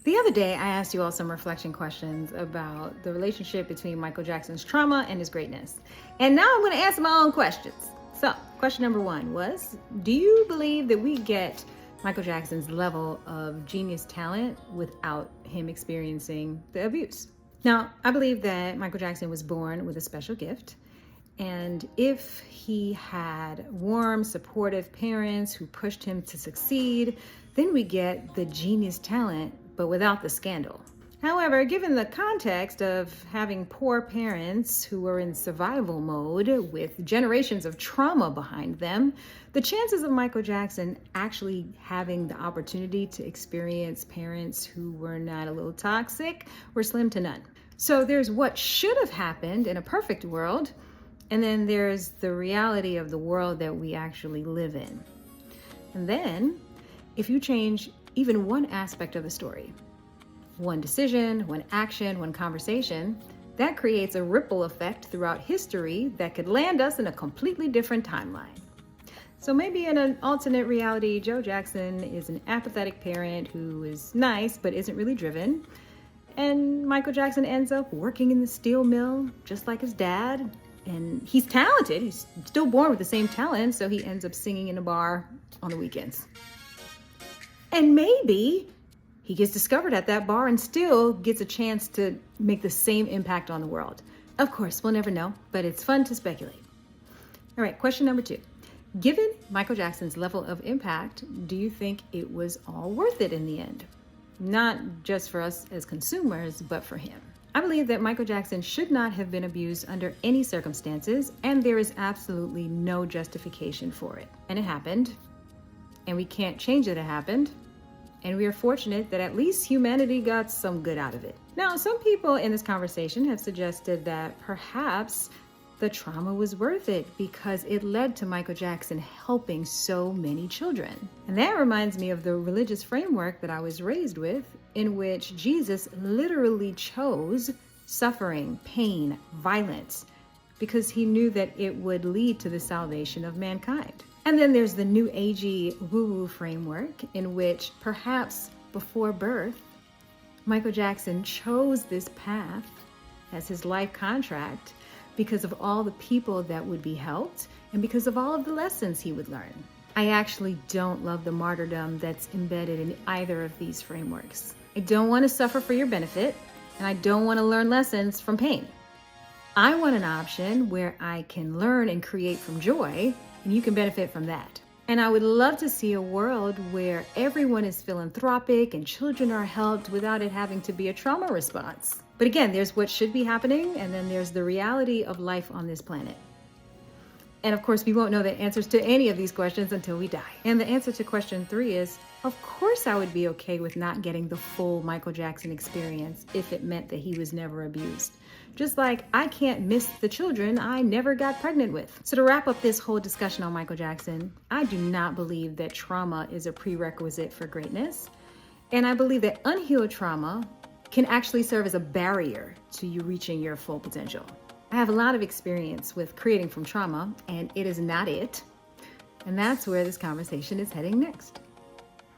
The other day, I asked you all some reflection questions about the relationship between Michael Jackson's trauma and his greatness. And now I'm going to answer my own questions. So, question number one was, do you believe that we get Michael Jackson's level of genius talent without him experiencing the abuse? Now, I believe that Michael Jackson was born with a special gift. And if he had warm, supportive parents who pushed him to succeed, then we get the genius talent, but without the scandal. However, given the context of having poor parents who were in survival mode with generations of trauma behind them, the chances of Michael Jackson actually having the opportunity to experience parents who were not a little toxic were slim to none. So there's what should have happened in a perfect world, and then there's the reality of the world that we actually live in. And then, if you change even one aspect of the story, one decision, one action, one conversation, that creates a ripple effect throughout history that could land us in a completely different timeline. So maybe in an alternate reality, Joe Jackson is an apathetic parent who is nice but isn't really driven. And Michael Jackson ends up working in the steel mill just like his dad. And he's talented. He's still born with the same talent, so he ends up singing in a bar on the weekends. And maybe he gets discovered at that bar and still gets a chance to make the same impact on the world. Of course, we'll never know, but it's fun to speculate. All right, question number two. Given Michael Jackson's level of impact, do you think it was all worth it in the end? Not just for us as consumers, but for him. I believe that Michael Jackson should not have been abused under any circumstances, and there is absolutely no justification for it. And it happened, and we can't change that it happened, and we are fortunate that at least humanity got some good out of it. Now, some people in this conversation have suggested that perhaps the trauma was worth it because it led to Michael Jackson helping so many children. And that reminds me of the religious framework that I was raised with, in which Jesus literally chose suffering, pain, violence, because he knew that it would lead to the salvation of mankind. And then there's the new agey woo-woo framework, in which perhaps before birth, Michael Jackson chose this path as his life contract because of all the people that would be helped and because of all of the lessons he would learn. I actually don't love the martyrdom that's embedded in either of these frameworks. I don't want to suffer for your benefit, and I don't want to learn lessons from pain. I want an option where I can learn and create from joy, and you can benefit from that. And I would love to see a world where everyone is philanthropic and children are helped without it having to be a trauma response. But again, there's what should be happening, and then there's the reality of life on this planet. And of course, we won't know the answers to any of these questions until we die. And the answer to question 3 is, of course I would be okay with not getting the full Michael Jackson experience if it meant that he was never abused. Just like I can't miss the children I never got pregnant with. So to wrap up this whole discussion on Michael Jackson, I do not believe that trauma is a prerequisite for greatness. And I believe that unhealed trauma can actually serve as a barrier to you reaching your full potential. I have a lot of experience with creating from trauma, and it is not it. And that's where this conversation is heading next.